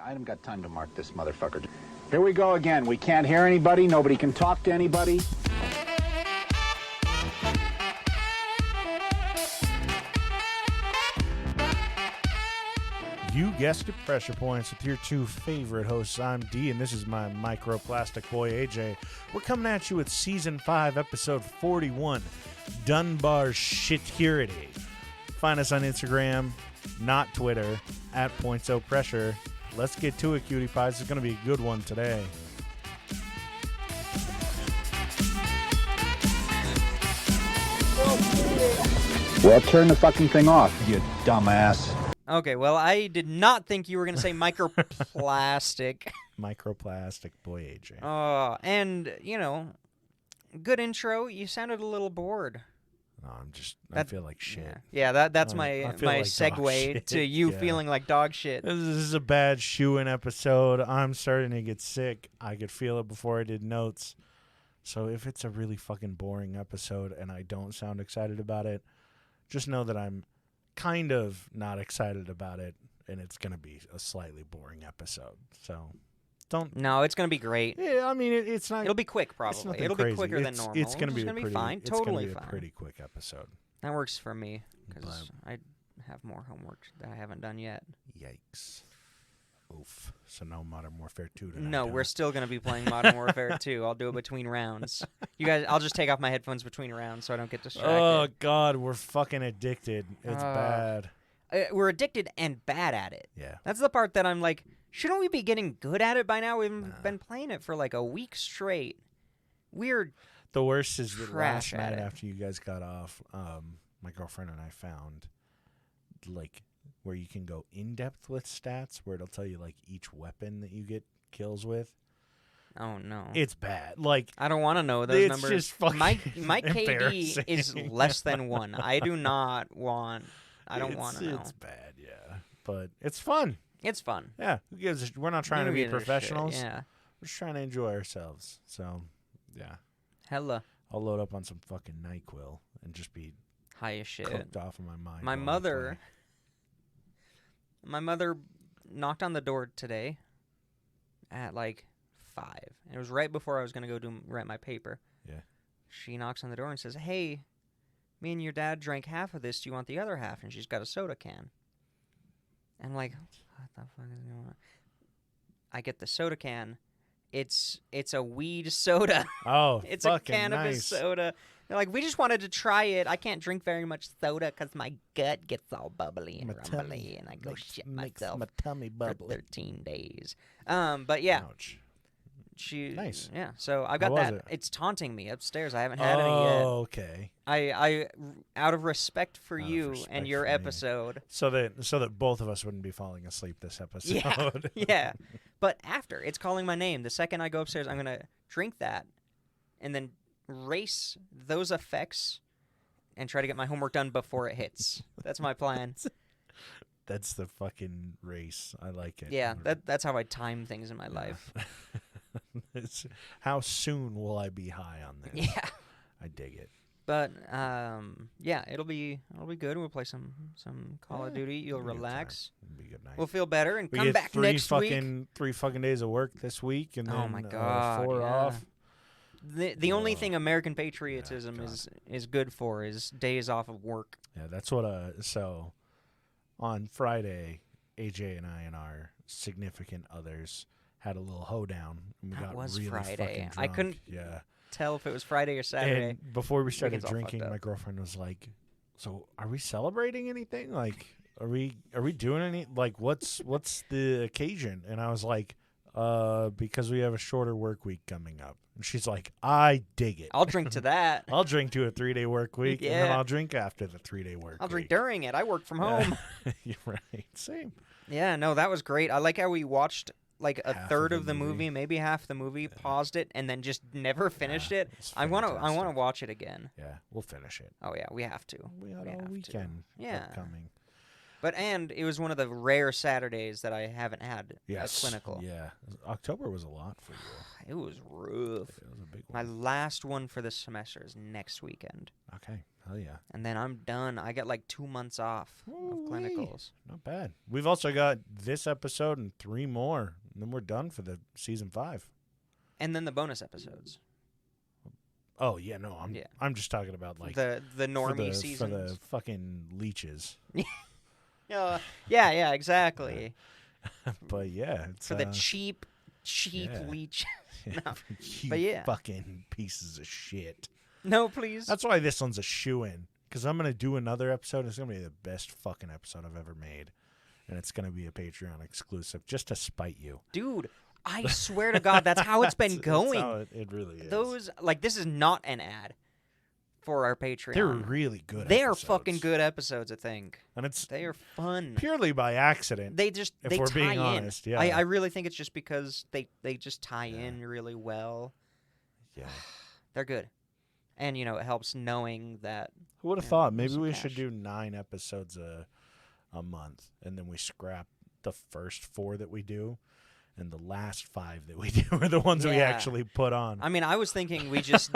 I haven't got time to mark this motherfucker. Here we go again. We can't hear anybody. Nobody can talk to anybody. You guessed it, Pressure Points with your two favorite hosts. I'm D, and this is my microplastic boy, AJ. We're coming at you with Season 5, Episode 41, Dunbar's Shitscurity. Find us on Instagram, not Twitter, at @PointsOPressure. Let's get to it, cutie pies. It's going to be a good one today. Well, turn the fucking thing off, you dumbass. Okay, well, I did not think you were going to say microplastic. Microplastic boy, AJ. And, you know, good intro. You sounded a little bored. No, I feel like shit. Yeah, that's my like segue to you feeling like dog shit. This is a bad shoe-in episode. I'm starting to get sick. I could feel it before I did notes. So if it's a really fucking boring episode and I don't sound excited about it, just know that I'm kind of not excited about it, and it's going to be a slightly boring episode. So don't... No, it's going to be great. Yeah, I mean, it's not... It'll be quick, probably. It'll be quicker than normal. It's going to be fine. Totally fine. A pretty quick episode. That works for me, because I have more homework that I haven't done yet. Yikes. Oof. So no Modern Warfare 2 tonight. No, we're still going to be playing Modern Warfare 2. I'll do it between rounds. You guys, I'll just take off my headphones between rounds so I don't get distracted. Oh, God, we're fucking addicted. It's bad. We're addicted and bad at it. Yeah. That's the part that I'm like, shouldn't we be getting good at it by now? We've been playing it for like a week straight. We're The worst is the last night it. after you guys got off, my girlfriend and I found, like, where you can go in-depth with stats, where it'll tell you, like, each weapon that you get kills with. Oh, no. It's bad. Like, I don't want to know those numbers. It's just fucking my KD is less than 1. I don't want to know. It's bad, yeah. But it's fun. It's fun. Yeah. Who gives a, we're not trying to be professionals. Yeah. We're just trying to enjoy ourselves. So, yeah. Hella. I'll load up on some fucking NyQuil and just be high as shit. Cooked off of my mind. My mother knocked on the door today at like 5. And it was right before I was going to go write my paper. Yeah. She knocks on the door and says, "Hey, me and your dad drank half of this. Do you want the other half?" And she's got a soda can. And I'm like, what the fuck is going on? I get the soda can. It's a weed soda. Oh, it's a cannabis soda. They're like, we just wanted to try it. I can't drink very much soda because my gut gets all bubbly and rumbly, and I go shit myself my tummy for 13 days. But yeah. Ouch. Nice. Yeah, so I've got that. It's taunting me upstairs. I haven't had any yet. Oh, okay. I out of respect for you and your episode. So that both of us wouldn't be falling asleep this episode. Yeah. Yeah. But after, it's calling my name. The second I go upstairs, I'm going to drink that and then race those effects and try to get my homework done before it hits. That's my plan. That's the fucking race. I like it. Yeah, that's how I time things in my life. How soon will I be high on this? Yeah. I dig it. But yeah, it'll be good. We'll play some Call of Duty. You'll relax. It'll be a good night. We'll feel better and come back next week. 3 fucking days of work this week, and oh then my God, 4 off. The only thing American patriotism is good for is days off of work. Yeah, that's what. So on Friday, AJ and I and our significant others had a little hoedown. And we got really Friday. Fucking drunk. I couldn't tell if it was Friday or Saturday. And before we started drinking, my girlfriend was like, "So, are we celebrating anything? Like, are we doing any? Like, what's the occasion?" And I was like, because we have a shorter work week coming up." And she's like, "I dig it. I'll drink to that. I'll drink to a 3-day work week, and then I'll drink after the 3-day work I'll week. drink during it. I work from home." You're right. Same. Yeah, no, that was great. I like how we watched like a third of the movie, maybe half the movie, paused it, and then just never finished it. I want to watch it again. Yeah, we'll finish it. Oh yeah, we have to. We got all weekend upcoming. And it was one of the rare Saturdays that I haven't had a clinical. Yeah. October was a lot for you. It was rough. It was a big My one. last one for this semester is next weekend. Okay. Hell yeah. And then I'm done. I get like 2 months off of clinicals. Not bad. We've also got this episode and 3 more, and then we're done for the season 5. And then the bonus episodes. Oh yeah, no, I'm just talking about like the normie for seasons. the fucking leeches. Yeah, exactly. But yeah, it's, For the cheap leech. No. you But yeah. fucking pieces of shit. No, please. That's why this one's a shoe-in, because I'm gonna do another episode. It's gonna be the best fucking episode I've ever made, and it's gonna be a Patreon exclusive, just to spite you. Dude, I swear to God, that's how it's been going. That's how it really is. Those, like, this is not an ad for our Patreon. They're really good. They are episodes. fucking good episodes, I think. And it's They are fun. purely by accident. They just if they we're tie being in. honest, yeah. I really think it's just because they just tie in really well. Yeah. They're good. And it helps knowing that Who would have thought? Maybe some we cash. should do 9 episodes a month, and then we scrap the first 4 that we do, and the last 5 that we do are the ones we Yeah. actually put on. I mean, I was thinking we just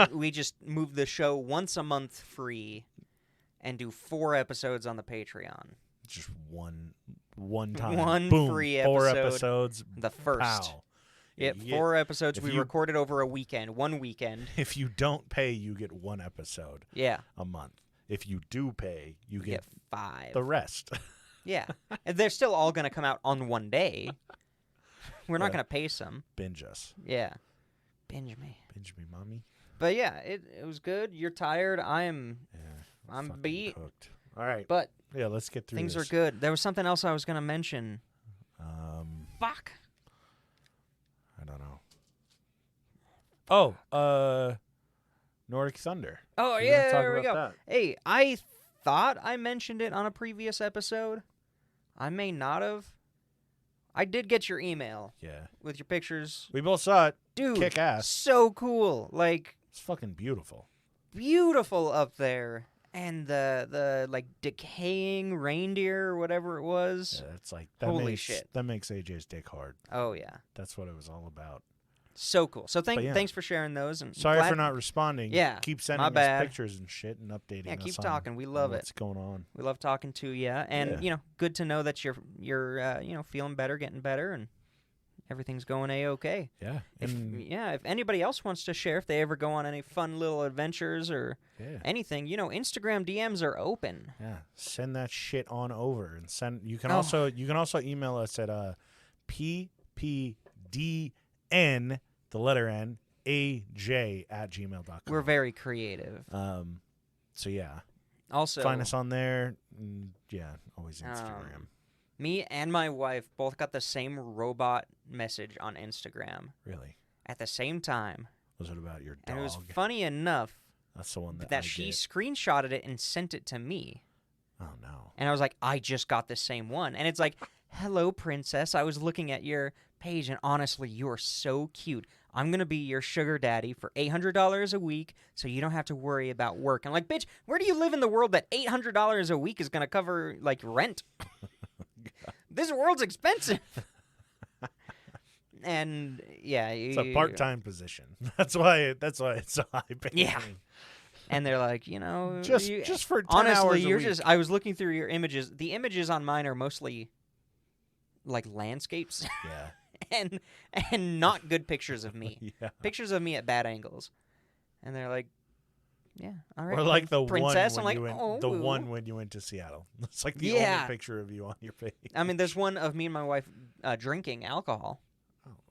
move the show once a month free and do 4 episodes on the Patreon. Just one time. One Boom, free 4 episode, episodes. The first. Pow. Yep, You 4 episodes if we you- recorded over a weekend, one weekend. If you don't pay, you get 1 episode Yeah. a month. If you do pay, you You get get 5. the rest. Yeah. And they're still all going to come out on one day. We're not Yeah. going to pace them. Binge us. Yeah. Binge me. Binge me, mommy. But yeah, it was good. You're tired. I'm Fucking beat. Hooked. All right. But Yeah, let's get through things this. are good. There was something else I was going to mention. Fuck. I don't know. Oh, Nordic Thunder. Oh, You wanna yeah, talk there we about go. that? Hey, I thought I mentioned it on a previous episode. I may not have. I did get your email Yeah. with your pictures. We both saw it. Dude, Kick ass. so cool. Like, It's fucking beautiful. beautiful up there. And the like decaying reindeer or whatever it was. Yeah, it's like that Holy makes, shit. That makes AJ's dick hard. Oh yeah. That's what it was all about. So cool. So But yeah. thanks for sharing those, and Sorry glad- for not responding. Yeah, Keep my sending us bad. pictures and shit and updating Yeah, us keep on talking. We love it. what's going on. We love talking to you, and Yeah. good to know that you're feeling better, getting better, and everything's going a-okay. Yeah. If anybody else wants to share, if they ever go on any fun little adventures or Yeah. anything, Instagram DMs are open. Yeah. Send that shit on over and send. You can Oh. also email us at ppdn the letter N aj@gmail.com. We're very creative. So yeah, Also, find us on there. Yeah, always Instagram. me and my wife both got the same robot message on Instagram Really? at the same time. Was it about your dog? And it was funny enough That's the one that that I she get. screenshotted it and sent it to me. Oh no. And I was like, I just got the same one. And it's like, hello, princess. I was looking at your page, and honestly, you are so cute. I'm going to be your sugar daddy for $800 a week so you don't have to worry about work. I'm like, bitch, where do you live in the world that $800 a week is going to cover, like, rent? This world's expensive. And, yeah. It's a part-time position. That's why it's so high paying. Yeah. And they're like, Just for 10 honestly, hours a you're week. just. I was looking through your images. The images on mine are mostly like landscapes Yeah. and not good pictures of me. Yeah. Pictures of me at bad angles. And they're like, yeah, all right. Or like the princess. one I'm when like, you went, oh, the woo. one when you went to Seattle. It's like the Yeah. only picture of you on your page. I mean, there's one of me and my wife drinking alcohol.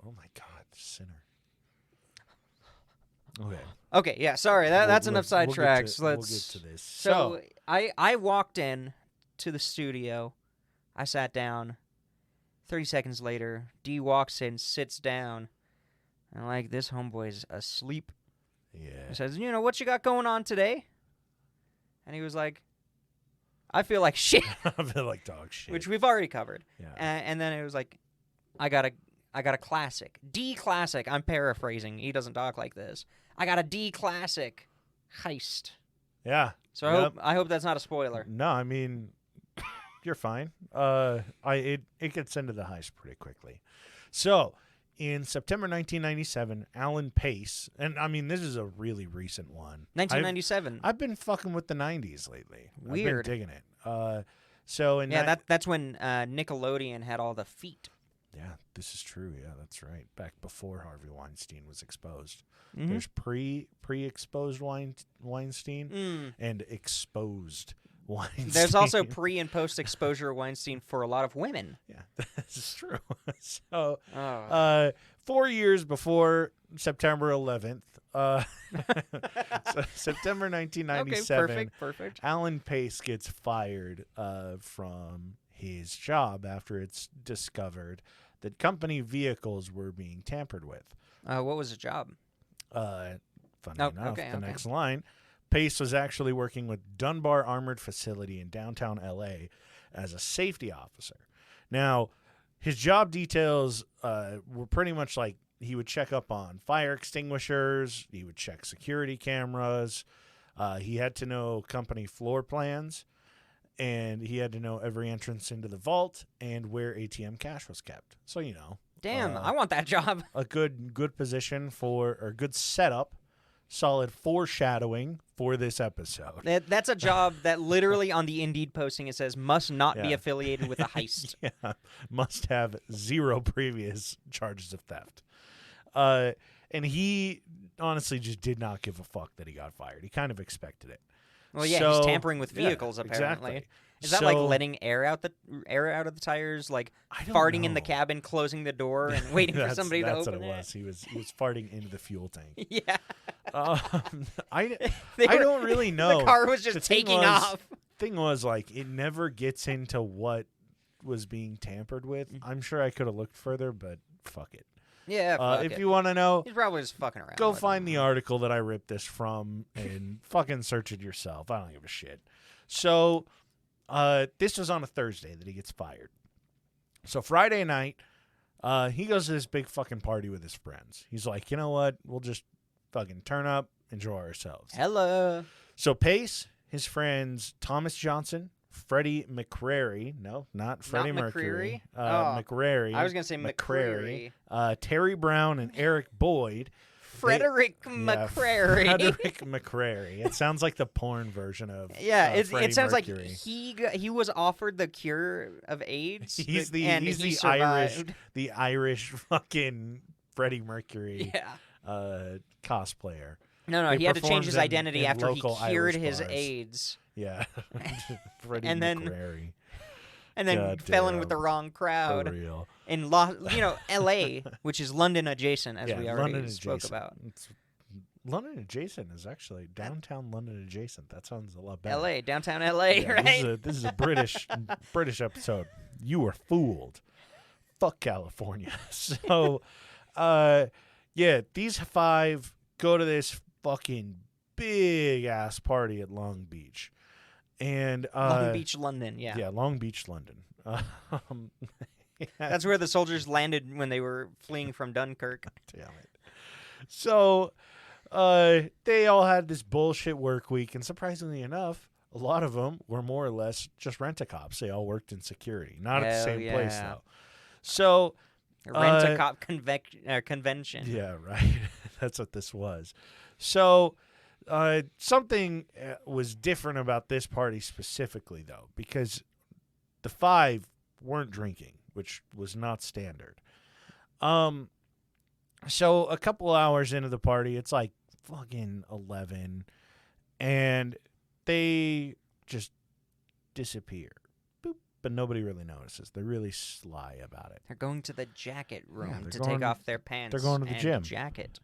Oh my God, sinner. Okay. Okay, yeah, sorry. That's enough we'll get sidetracks. to- Let's. We'll get to this. So I walked in to the studio. I sat down. 30 seconds later, D walks in, sits down. And I'm like, this homeboy's asleep. yeah. He says, what you got going on today? And he was like, I feel like shit, I feel like dog shit. which we've already covered. yeah. And then it was like, I got a classic. D classic. I'm paraphrasing. He doesn't talk like this. I got a D classic heist. Yeah. So Yep. I hope that's not a spoiler. No, I mean, you're fine. It gets into the heist pretty quickly. So, in September 1997, Alan Pace, and I mean, this is a really recent one. 1997. I've been fucking with the 90s lately. Weird. I've been digging it. So in that's when Nickelodeon had all the feet. Yeah, this is true. Yeah, that's right. Back before Harvey Weinstein was exposed. Mm-hmm. There's pre-exposed Weinstein and exposed Weinstein. There's also pre and post exposure Weinstein for a lot of women. Yeah, this is true. So, 4 years before September 11th, so September 1997, okay, perfect. Alan Pace gets fired from his job after it's discovered that company vehicles were being tampered with. What was the job? Funny enough, okay. next line, Pace was actually working with Dunbar Armored Facility in downtown L.A. as a safety officer. Now, his job details were pretty much like he would check up on fire extinguishers, he would check security cameras, he had to know company floor plans, and he had to know every entrance into the vault and where ATM cash was kept. So, you know. Damn, I want that job. A good position or good setup, solid foreshadowing for this episode. That's a job that literally on the Indeed posting it says must not be affiliated with a heist. Yeah, must have 0 previous charges of theft. And he honestly just did not give a fuck that he got fired. He kind of expected it. Well, yeah, he's tampering with vehicles apparently. Exactly. Is that like letting air out of the tires, like farting in the cabin, closing the door, and waiting for somebody to open it? That's what it was. He was farting into the fuel tank. Yeah. I don't really know. The car was just taking off. Thing was, like, it never gets into what was being tampered with. I'm sure I could have looked further, but fuck it. Yeah, fuck if it. you want to know, he's probably just fucking around. Go find the article that I ripped this from and fucking search it yourself. I don't give a shit. So, this was on a Thursday that he gets fired. So Friday night, he goes to this big fucking party with his friends. He's like, you know what? We'll just fucking turn up, enjoy ourselves. Hello. So Pace, his friends Thomas Johnson, Freddie McCrary. No, not Freddie Mercury. McCrary. I was going to say McCrary. Terry Brown and Eric Boyd. Frederick McCrary. Frederick McCrary. It sounds like the porn version of it sounds Mercury. Like he was offered the cure of AIDS. He's the Irish fucking Freddie Mercury cosplayer. No, he had to change his identity in after he cured his bars. AIDS. Yeah, Freddie McCrary. And then God fell damn. in with the wrong crowd. For real. In L.A., which is London adjacent, as we already spoke about. London adjacent is actually downtown London adjacent. That sounds a lot better. L.A., downtown L.A., right? This is a British episode. You were fooled. Fuck California. So, these 5 go to this fucking big ass party at Long Beach. And Long Beach, London, Yeah, Long Beach, London. That's where the soldiers landed when they were fleeing from Dunkirk. Damn it. So, they all had this bullshit work week, and surprisingly enough, a lot of them were more or less just rent-a-cops. They all worked in security. Not at the same place, though. So... Rent-a-cop convention. Yeah, right. That's what this was. So... something was different about this party specifically, though, because the 5 weren't drinking, which was not standard. So a couple hours into the party, it's like fucking 11, and they just disappear. Boop. But nobody really notices. They're really sly about it. They're going to the jacket room to going, take off their pants. They're going to the gym. Jacket.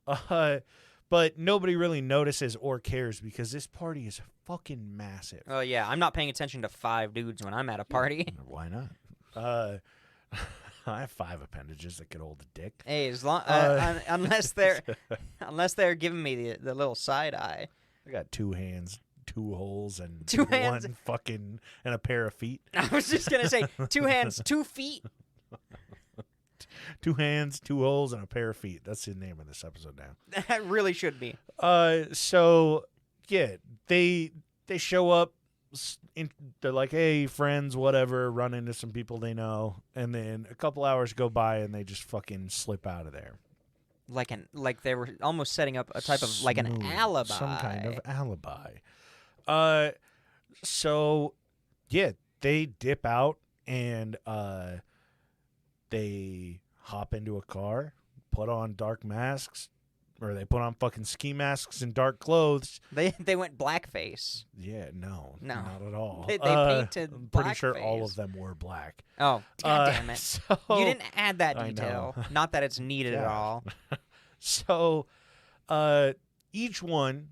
But nobody really notices or cares because this party is fucking massive. Oh, yeah. I'm not paying attention to 5 dudes when I'm at a party. Why not? I have 5 appendages that could hold a dick. Hey, as long unless they're giving me the little side eye. I got 2 hands, 2 holes, and 2 hands. one fucking and a pair of feet. I was just gonna say 2 hands, 2 feet. 2 hands, 2 holes, and a pair of feet. That's the name of this episode now. That really should be. So yeah, they show up they're like, hey, friends, whatever, run into some people they know, and then a couple hours go by and they just fucking slip out of there. Like they were almost setting up a type of like an Smooth. alibi. Some kind of alibi. So yeah, they dip out and they hop into a car, put on dark masks, or they put on fucking ski masks and dark clothes. They went blackface. Yeah, no, No. not at all. They painted I'm pretty sure all blackface. of them were black. Oh, God damn it. So, You didn't add that I detail. know. Not that it's needed at Yeah. all. So, each one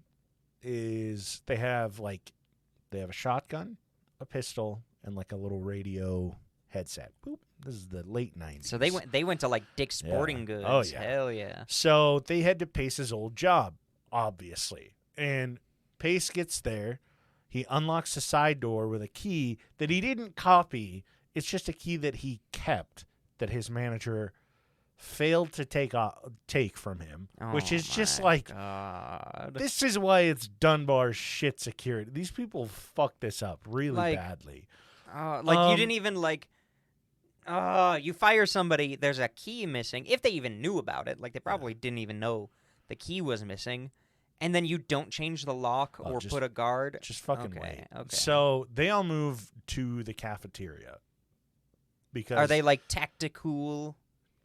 is they have a shotgun, a pistol, and like a little radio headset. Boop. This is the late 90s. So they went to like Dick's Sporting Goods. Oh, yeah. Hell yeah. So they head to Pace's old job, obviously. And Pace gets there. He unlocks the side door with a key that he didn't copy. It's just a key that he kept that his manager failed to take from him, which is just like, God. this is why it's Dunbar shit security. These people fuck this up really badly. You didn't even you fire somebody, there's a key missing. If they even knew about it, like they probably didn't even know the key was missing. And then you don't change the lock or put a guard. Just fucking wait. Okay. So they all move to the cafeteria. Because Are they like tactical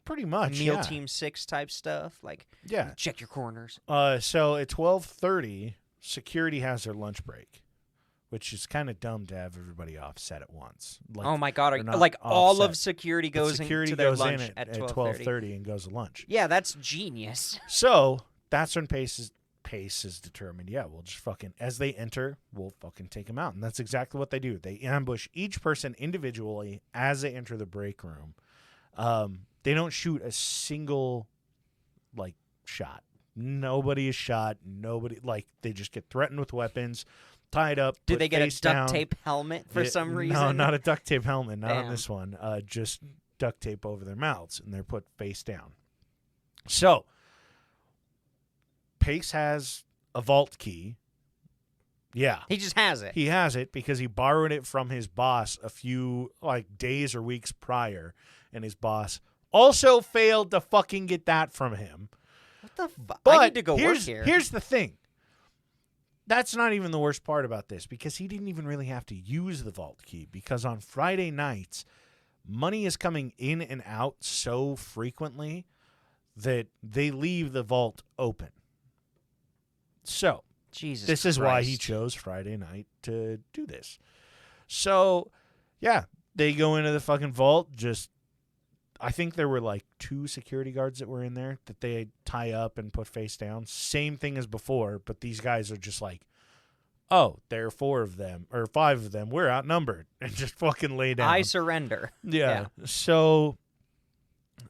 pretty much meal team 6 type stuff? Like, yeah. check your corners. So at 12:30, security has their lunch break, which is kind of dumb to have everybody offset at once. Like, oh my God! they're not Like all offset. of security goes security into their goes lunch in at 12:30 and goes to lunch. Yeah, that's genius. So that's when Pace is determined. Yeah, we'll just fucking, as they enter, we'll fucking take them out, and that's exactly what they do. They ambush each person individually as they enter the break room. They don't shoot a single shot. Nobody is shot. Nobody they just get threatened with weapons, tied up. Did put they get a face duct down. tape helmet for some reason? No, not a duct tape helmet. Not on Damn. this one. Just duct tape over their mouths, and they're put face down. So Pace has a vault key. Yeah. He just has it. He has it because he borrowed it from his boss a few days or weeks prior, and his boss also failed to fucking get that from him. What the fuck? But I need to go work here. Here's the thing. That's not even the worst part about this, because he didn't even really have to use the vault key, because on Friday nights, money is coming in and out so frequently that they leave the vault open. So Jesus this is why he Christ. chose Friday night to do this. So, yeah, they go into the fucking vault. I think there were 2 security guards that were in there that they tie up and put face down. Same thing as before, but these guys are just oh, there are 4 of them or 5 of them. We're outnumbered, and just fucking lay down. I surrender. Yeah. So,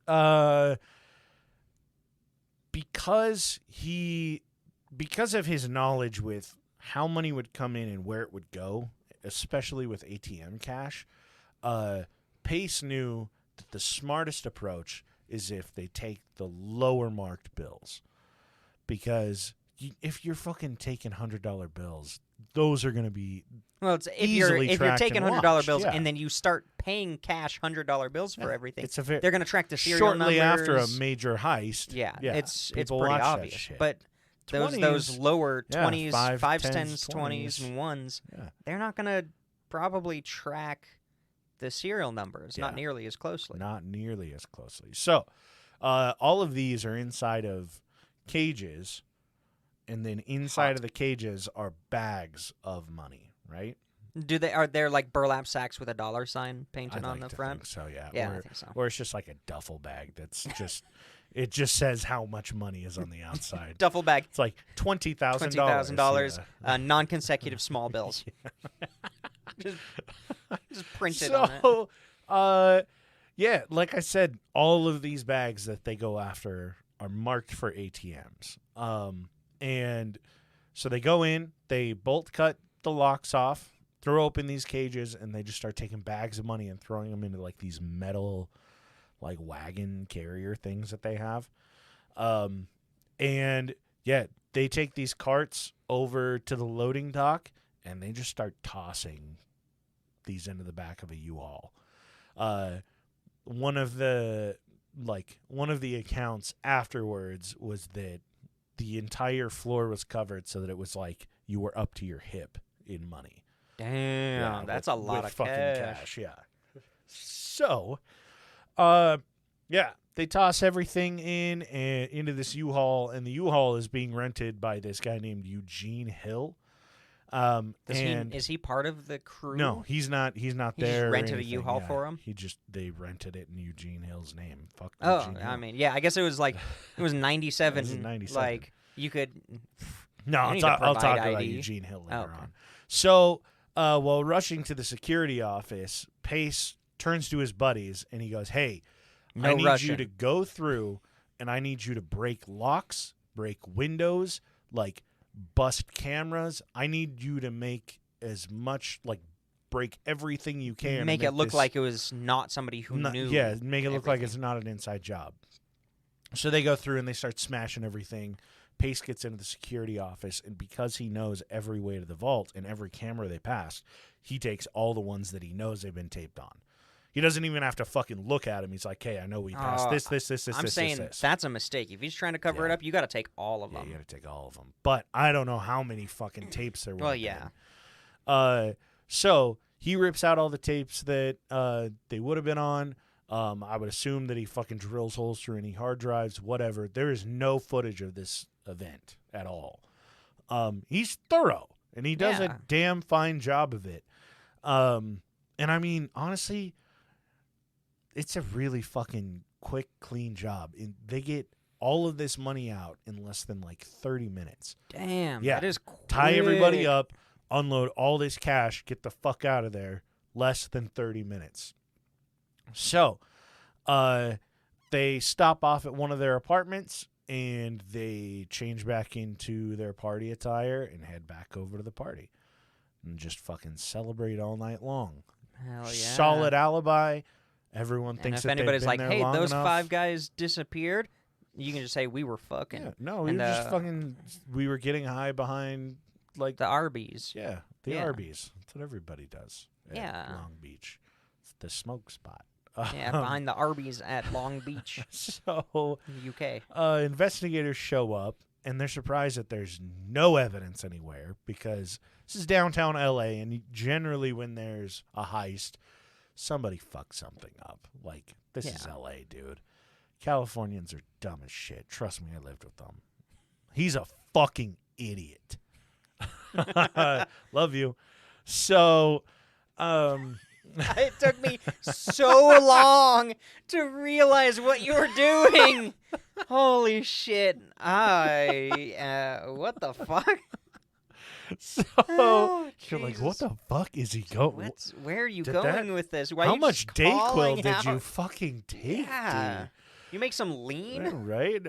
because of his knowledge with how money would come in and where it would go, especially with ATM cash, Pace knew that the smartest approach is if they take the lower marked bills. Because if you're fucking taking $100 bills, those are going to be if you're taking $100 bills yeah. and then you start paying cash $100 bills for everything, they're going to track the serial shortly numbers. after a major heist. Yeah, it's people pretty watch that obvious. shit. But those lower 20s, 5s, 10s, 20s, and 1s, they're not going to probably track the serial numbers, not nearly as closely. Not nearly as closely. So, all of these are inside of cages, and then inside of the cages are bags of money, right? Are there burlap sacks with a $$ sign painted on the front? Think so, yeah. Yeah, I think so. Or it's just like a duffel bag that's just it just says how much money is on the outside. Duffel bag. It's like $20,000. $20,000, non-consecutive small bills. just printed on it. So, yeah, like I said, all of these bags that they go after are marked for ATMs. And so they go in, they bolt cut the locks off, throw open these cages, and they just start taking bags of money and throwing them into these metal wagon carrier things that they have. And yeah, they take these carts over to the loading dock, and they just start tossing these into the back of a U-Haul. One of the accounts afterwards was that the entire floor was covered so that it was like you were up to your hip in money. Damn, that's a lot of fucking cash. Yeah. So, they toss everything into this U-Haul, and the U-Haul is being rented by this guy named Eugene Hill. Is he part of the crew? No, he's not. He's not He there. just or rented a anything. U-Haul Yeah, for him? They rented it in Eugene Hill's name. Fuck. Oh, Eugene Hill. I mean, yeah, I guess it was like it was 97. It was 97. Like you could. No, You I'll need talk to provide about ID. Eugene Hill later Okay. on. So, while rushing to the security office, Pace turns to his buddies and he goes, "Hey, No I need rushing. you to go through and I need you to break locks, break windows, like bust cameras. I need you to make as much, like break everything you can. Make it look this like it was not somebody who knew. Yeah, make it look like everything. it's not an inside job." So they go through and they start smashing everything. Pace gets into the security office, and because he knows every way to the vault and every camera they passed, he takes all the ones that he knows they've been taped on. He doesn't even have to fucking look at him. He's like, "Hey, I know we passed this, I'm this, saying this." that's a mistake. If he's trying to cover it Yeah. up, you got to take all of Yeah, them. you got to take all of them. But I don't know how many fucking tapes there were. Well, yeah. So he rips out all the tapes that they would have been on. I would assume that he fucking drills holes through any hard drives, whatever. There is no footage of this event at all. He's thorough, and he does Yeah. a damn fine job of it. And I mean, honestly, it's a really fucking quick, clean job. And they get all of this money out in less than like 30 minutes. Damn, Yeah. that is quick. Tie everybody up, unload all this cash, get the fuck out of there. Less than 30 minutes. So, they stop off at one of their apartments and they change back into their party attire and head back over to the party and just fucking celebrate all night long. Hell yeah. Solid alibi. Everyone And thinks if that anybody's they've been like, there "Hey, long those enough. 5 guys disappeared," you can just say we were fucking Yeah, no, we And, were just fucking. We were getting high behind, like the Arby's. yeah, the Yeah. Arby's. That's what everybody does. At Yeah. Long Beach, it's the smoke spot. Yeah, behind the Arby's at Long Beach, So, in the UK. investigators show up and they're surprised that there's no evidence anywhere because this is downtown LA, and generally when there's a heist, somebody fucks something up. Like, this is Yeah. LA, dude. Californians are dumb as shit. Trust me, I lived with them. He's a fucking idiot. Love you. So, It took me so long to realize what you were doing. Holy shit. What the fuck? so Oh, you're like, Jesus. what the fuck is he going? Where are you Did going that- with this? Why are How you much just calling Dayquil did you out- fucking take, Yeah. dude? You make some lean? Yeah, right?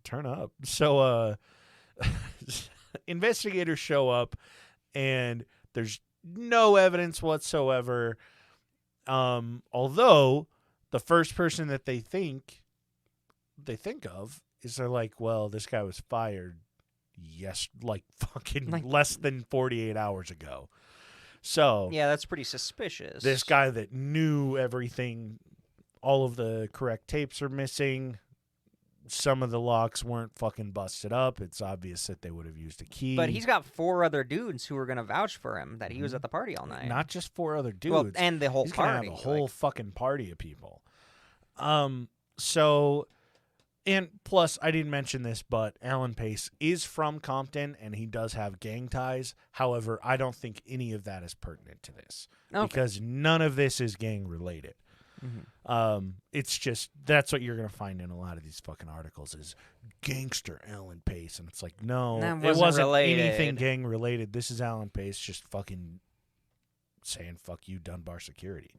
Turn up. So, investigators show up, and there's no evidence whatsoever. Although the first person that they think of is they're like, well, this guy was fired. Yes, like fucking Like- less than 48 hours ago. So Yeah, that's pretty suspicious. this guy that knew everything, all of the correct tapes are missing. Some of the locks weren't fucking busted up. It's obvious that they would have used a key. But he's got 4 other dudes who are going to vouch for him that he was at the party all night. not just 4 other dudes. Well, and the whole he's party. gonna have a whole like- fucking party of people. So, and plus, I didn't mention this, but Alan Pace is from Compton, and he does have gang ties. However, I don't think any of that is pertinent to this Okay. because none of this is gang related. It's just that's what you're gonna find in a lot of these fucking articles is gangster Alan Pace, and it's like no, That it wasn't related. anything gang related. This is Alan Pace just fucking saying fuck you, Dunbar security.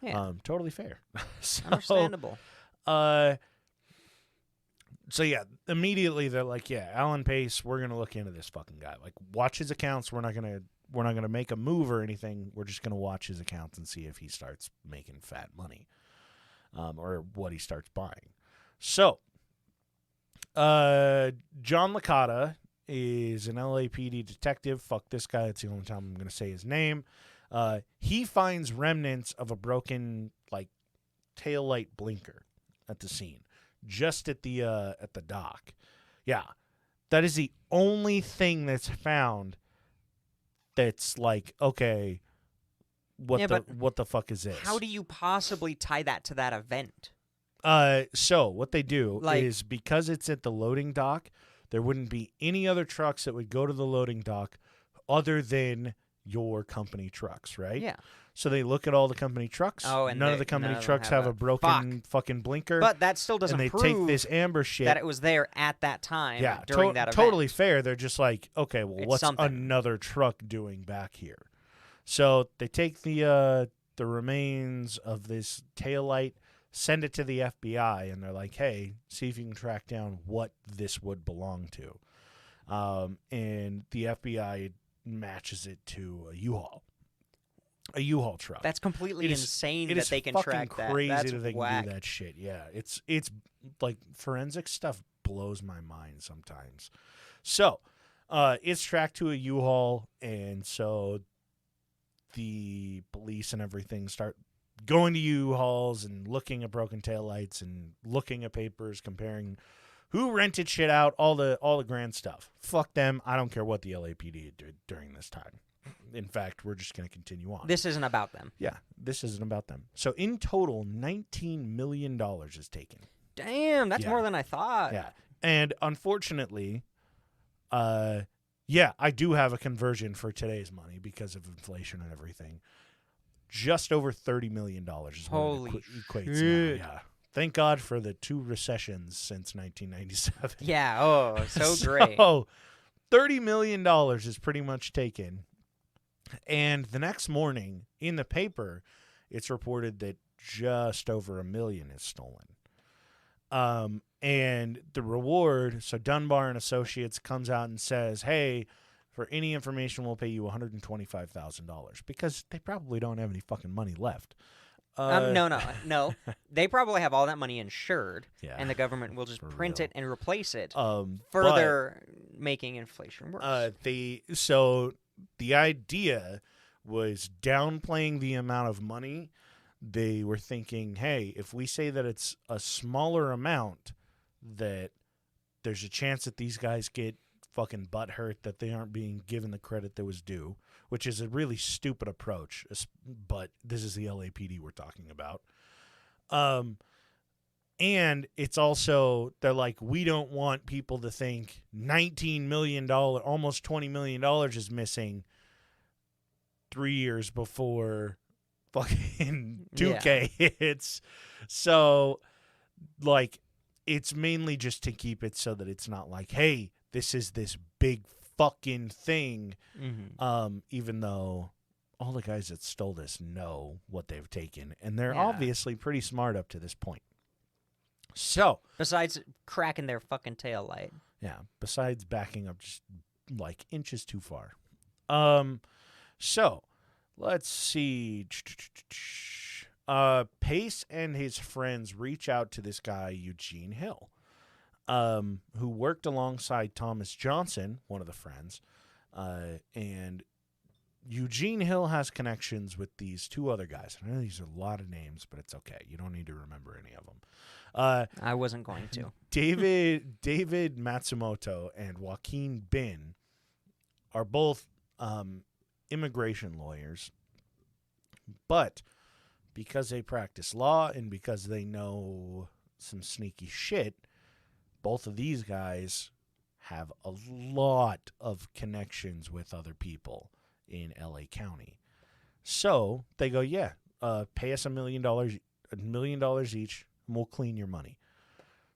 Yeah. Totally fair. So, Understandable. So yeah, immediately they're like, yeah, Alan Pace, we're gonna look into this fucking guy. Like, watch his accounts. We're not gonna make a move or anything. We're just gonna watch his accounts and see if he starts making fat money, or what he starts buying. So, John Licata is an LAPD detective. Fuck this guy. That's the only time I'm going to say his name. He finds remnants of a broken, like, taillight blinker at the scene, just at the dock. Yeah, that is the only thing that's found that's like, okay, what the fuck is this? How do you possibly tie that to that event? So what they do Like, is, because it's at the loading dock, there wouldn't be any other trucks that would go to the loading dock other than your company trucks, right? Yeah. So they look at all the company trucks. Oh, and none of the company none of them trucks have a broken fucking blinker. But that still doesn't and they prove take this amber shit. that it was there at that time Yeah, during that event. Totally fair. They're just like, okay, well, It's what's something. another truck doing back here? So they take the remains of this taillight, send it to the FBI, and they're like, hey, see if you can track down what this would belong to. And the FBI matches it to a U-Haul truck. That's completely insane it that is they can fucking track that. crazy That's that they whack. can do that shit. Yeah, it's like forensic stuff blows my mind sometimes. So, it's tracked to a U-Haul, and so the police and everything start going to U-Hauls and looking at broken taillights and looking at papers, comparing who rented shit out, all the grand stuff. Fuck them. I don't care what the LAPD did during this time. In fact, we're just going to continue on. This isn't about them. Yeah, this isn't about them. So in total, $19 million is taken. Damn, that's more than I thought. Yeah. And unfortunately, I do have a conversion for today's money because of inflation and everything. Just over $30 million is Holy what it equates shit. now. Yeah. Thank God for the 2 recessions since 1997. Yeah, oh, so great. So, $30 million is pretty much taken. And the next morning, in the paper, it's reported that just over $1 million is stolen. And the reward, so Dunbar and Associates comes out and says, hey, for any information, we'll pay you $125,000, because they probably don't have any fucking money left. No. They probably have all that money insured, Yeah, and the government will just for print real. it and replace it, But, further making inflation worse. So the idea was downplaying the amount of money. They were thinking, hey, if we say that it's a smaller amount, that there's a chance that these guys get fucking butthurt that they aren't being given the credit that was due, which is a really stupid approach, but this is the LAPD we're talking about. And it's also, they're like, we don't want people to think $19 million, almost $20 million is missing 3 years before fucking 2K hits. So, like, it's mainly just to keep it so that it's not like, hey, this is this big fucking thing. Mm-hmm. Even though all the guys that stole this know what they've taken, and they're Yeah. obviously pretty smart up to this point. So, Besides cracking their fucking tail light. yeah, besides backing up just like inches too far. So, let's see. Pace and his friends reach out to this guy, Eugene Hill, who worked alongside Thomas Johnson, one of the friends. And Eugene Hill has connections with these 2 other guys. I know these are a lot of names, but it's okay. You don't need to remember any of them. I wasn't going to. David Matsumoto and Joaquin Bin are both immigration lawyers, but because they practice law and because they know some sneaky shit, both of these guys have a lot of connections with other people in LA County. So they go, yeah, pay us $1 million each, and we'll clean your money.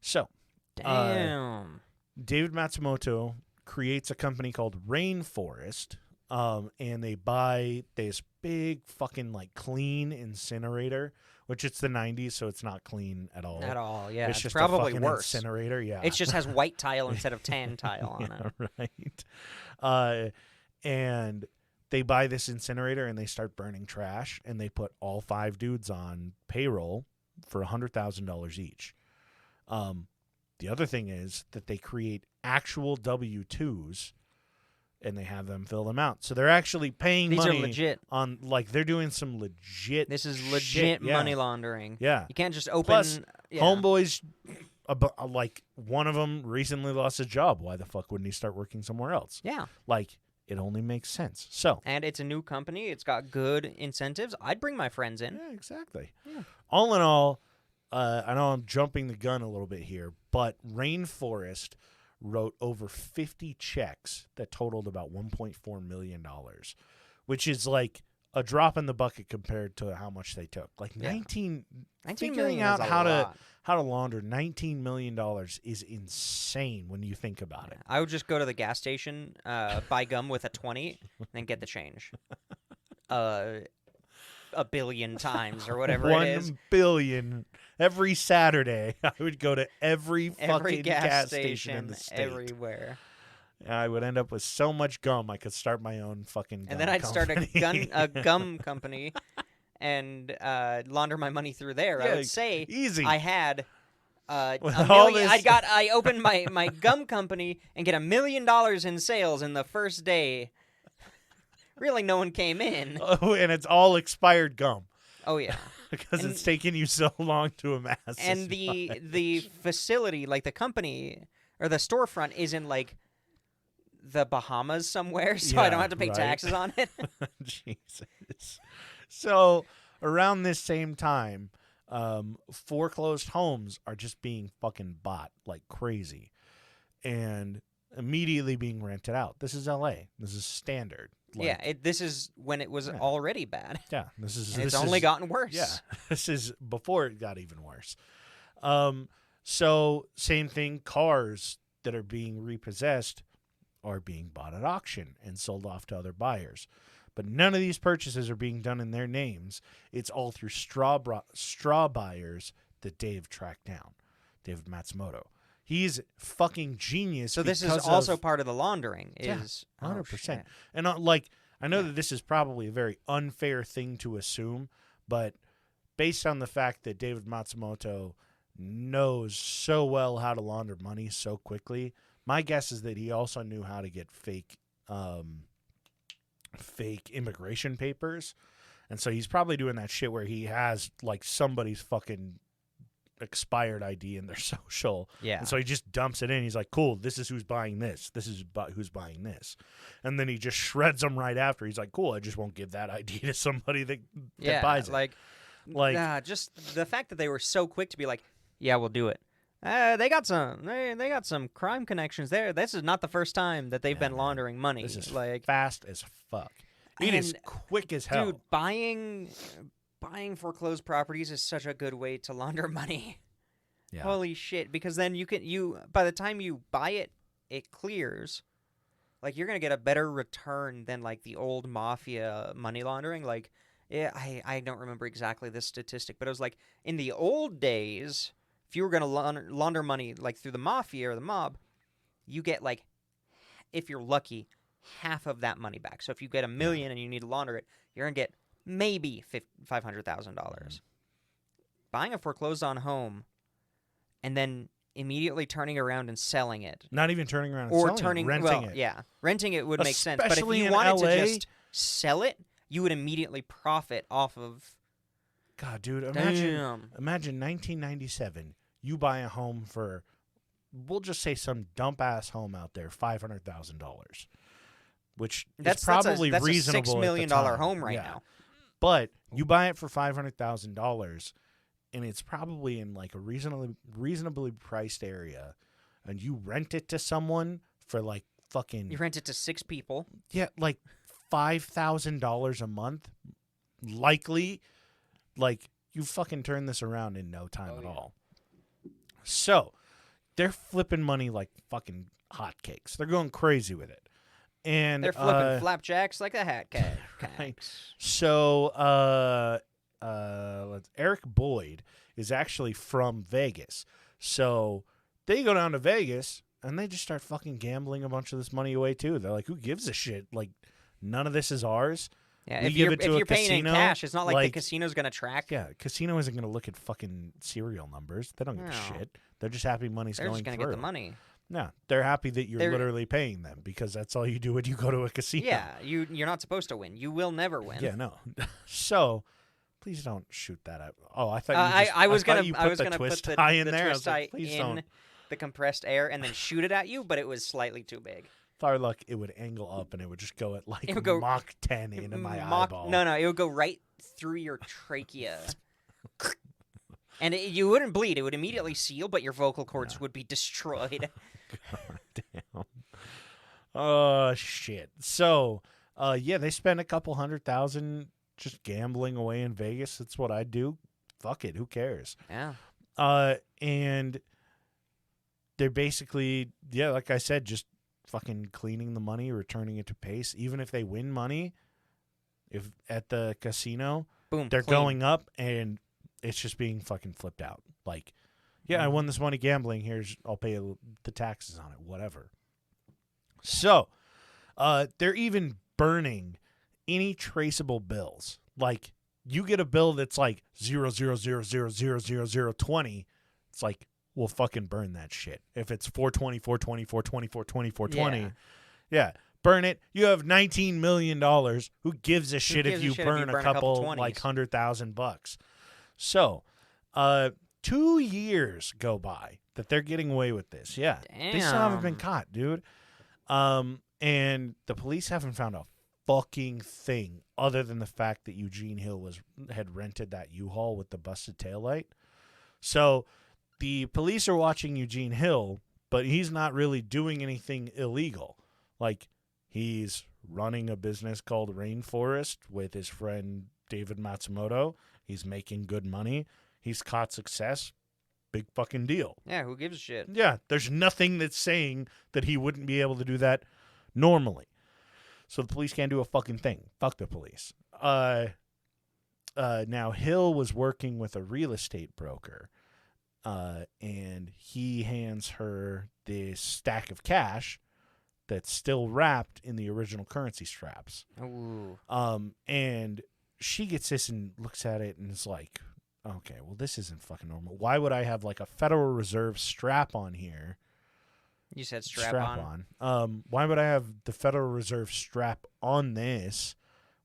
So, Damn. David Matsumoto creates a company called Rainforest, and they buy this big fucking like clean incinerator, which it's the 90s, so it's not clean at all. At all, yeah. It's It's just probably a fucking worse. incinerator, yeah. It just has white tile instead of tan tile on it. Right. And they buy this incinerator and they start burning trash, and they put all 5 dudes on payroll for $100,000 each. The other thing is that they create actual W-2s and they have them fill them out. So they're actually paying These money are legit. on, like, they're doing some legit This is shit. legit Yeah. money laundering. Yeah. You can't just open. Plus, yeah. homeboys, like, one of them recently lost his job. Why the fuck wouldn't he start working somewhere else? Yeah. Like, it only makes sense. So, And it's a new company. It's got good incentives. I'd bring my friends in. yeah, exactly. Yeah. All in all, I know I'm jumping the gun a little bit here, but Rainforest wrote over 50 checks that totaled about $1.4 million, which is like a drop in the bucket compared to how much they took. Like Yeah. 19 $19 figuring million out is a how lot. to launder $19 million is insane when you think about it. I would just go to the gas station, buy gum with a 20, and then get the change. A billion times or whatever it is. 1 billion every Saturday. I would go to every fucking Every gas station in the state. everywhere. I would end up with so much gum I could start my own fucking gum And then I'd start company. a gum company and launder my money through there. I Yeah, would say easy. I had With a all million. this- I opened my gum company and get $1 million in sales in the first day. Really, no one came in. Oh, and it's all expired gum Oh yeah. because And- it's taken you so long to amass. And this the facility, like the company or the storefront, is in like the Bahamas somewhere, so I don't Yeah, have to pay right. taxes on it. Jesus. So around this same time, foreclosed homes are just being fucking bought like crazy, and immediately being rented out. This is L.A. This is standard. Like, Yeah, this is when it was Yeah. already bad, yeah. This is and this it's only is- gotten worse. Yeah, this is before it got even worse. So same thing. Cars that are being repossessed are being bought at auction and sold off to other buyers. But none of these purchases are being done in their names. It's all through straw buyers that Dave tracked down. David Matsumoto. He's fucking genius. So this is because also of, part of the laundering. Yeah, Is 100%. Oh, And like, I know that this is probably a very unfair thing to assume, but based on the fact that David Matsumoto knows so well how to launder money so quickly, my guess is that he also knew how to get fake immigration papers. And so he's probably doing that shit where he has like somebody's fucking expired ID in their social. yeah. And so he just dumps it in. He's like, cool, this is who's buying this. This is who's buying this. And then he just shreds them right after. He's like, cool, I just won't give that ID to somebody that yeah, buys it. like just the fact that they were so quick to be like, yeah, we'll do it. They got some crime connections there. This is not the first time that they've been man. laundering money. This is like, fast as fuck. It is And, quick as hell. dude, buying foreclosed properties is such a good way to launder money. Yeah. Holy shit! Because then you by the time you buy it, it clears. Like you're gonna get a better return than like the old mafia money laundering. Like, yeah, I don't remember exactly this statistic, but it was like in the old days, if you were gonna launder money like through the mafia or the mob, you get like, if you're lucky, half of that money back. So if you get $1 million and you need to launder it, you're gonna get maybe $500,000. Buying a foreclosed on home and then immediately turning around and selling it, Not even turning around and or selling turning it, renting well, it. yeah, renting it would make sense. But if Especially you in wanted LA? to just sell it, you would immediately profit off of. God, dude, Damn. imagine 1997. You buy a home for, we'll just say some dump ass home out there, $500,000, which is probably that's reasonable. a $6 at the million time. home right Yeah. now. But you buy it for $500,000, and it's probably in like a reasonably priced area, and you rent it to someone for like fucking You rent it to 6 people. yeah, like $5,000 a month, likely, like you fucking turn this around in no time at all. So they're flipping money like fucking hotcakes. They're going crazy with it, and They're flipping flapjacks like a hat cat. Right. So Eric Boyd is actually from Vegas. So they go down to Vegas and they just start fucking gambling a bunch of this money away too. They're like, who gives a shit? Like, none of this is ours. Yeah, We if give you're, it to if a you're paying in casino, cash, it's not like the like- casino's going to track. Yeah, casino isn't going to look at fucking serial numbers. They don't give a No. shit. They're just happy money's They're going just going to through. get the money. No, they're happy that you're They're- literally paying them because that's all you do when you go to a casino. Yeah, you're not supposed to win. You will never win. Yeah, no. So, please don't shoot that out. Oh, I thought you just, I was thought gonna you I put was the gonna twist put the, tie in the there. I twist was like, tie please in don't. the compressed air and then shoot it at you, but it was slightly too big. Thought like it would angle up and it would just go at like It would go- Mach 10 into my Mock- eyeball. No, it would go right through your trachea. And you wouldn't bleed. It would immediately seal, but your vocal cords would be destroyed. God damn. Oh, shit. So, yeah, they spend a couple $100,000 just gambling away in Vegas. That's what I do. Fuck it. Who cares? Yeah. And they're basically, yeah, like I said, just fucking cleaning the money, returning it to Pace. Even if they win money, if at the casino, Boom. they're clean. going up and it's just being fucking flipped out. Like, yeah, I won this money gambling. I'll pay the taxes on it, whatever. So, they're even burning any traceable bills. Like, you get a bill that's like 000000020. It's like, we'll fucking burn that shit. If it's 420, 420, 420, 420, 420. Yeah. Burn it. You have $19 million. Who gives a shit if you burn a couple like $100,000? So, 2 years go by that they're getting away with this. Yeah. They still haven't been Damn. caught, dude. And the police haven't found a fucking thing other than the fact that Eugene Hill had rented that U-Haul with the busted taillight. So the police are watching Eugene Hill, but he's not really doing anything illegal. Like, he's running a business called Rainforest with his friend David Matsumoto. He's making good money. He's caught success. Big fucking deal. Yeah, who gives a shit? Yeah, there's nothing that's saying that he wouldn't be able to do that normally. So the police can't do a fucking thing. Fuck the police. Now, Hill was working with a real estate broker, and he hands her this stack of cash that's still wrapped in the original currency straps. Ooh. And she gets this and looks at it and is like, okay, well, this isn't fucking normal. Why would I have like a Federal Reserve strap on here? You said strap on. Why would I have the Federal Reserve strap on this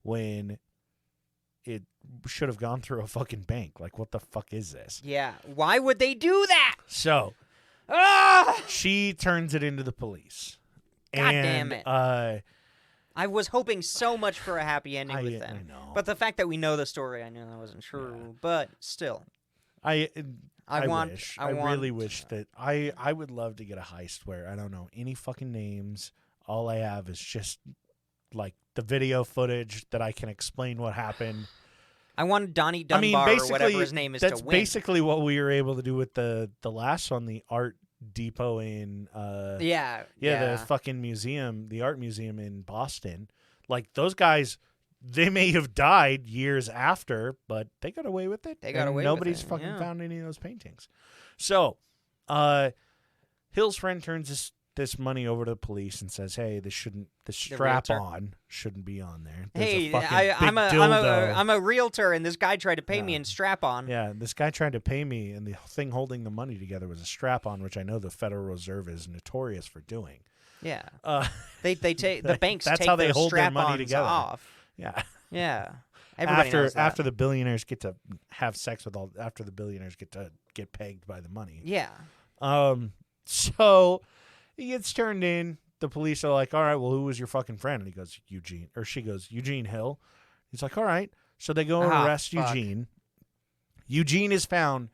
when it should have gone through a fucking bank? Like, what the fuck is this? Yeah. Why would they do that? So Ah! she turns it into the police. God and, damn it. I was hoping so much for a happy ending with I them. know. But the fact that we know the story, I knew that wasn't true. Yeah. But still. I want- really wish that I would love to get a heist where I don't know any fucking names. All I have is just like the video footage that I can explain what happened. I wanted Donnie Dunbar or whatever his name is that's to win. basically what we were able to do with the last one, the art depot in Yeah. the fucking museum, the art museum in Boston. Like, those guys, they may have died years after, but they got away with it. They got and away with nobody's it, fucking yeah. found any of those paintings. So, Hill's friend turns this money over to the police and says, "Hey, the strap realtor? on shouldn't be on there. There's Hey, a fucking I'm big dildo." a realtor, and this guy tried to pay me Yeah. in strap on. Yeah, this guy tried to pay me, and the thing holding the money together was a strap-on, which I know the Federal Reserve is notorious for doing. Yeah. Uh, They take the banks That's take how they those hold their money strap-ons together. off. yeah. Yeah. Everybody after knows that. after the billionaires get to have sex with after the billionaires get pegged by the money. Yeah. So he gets turned in. The police are like, "All right, well, who was your fucking friend?" And he goes, "Eugene," or she goes, "Eugene Hill." He's like, "All right." So they go and arrest fuck. Eugene. Eugene is found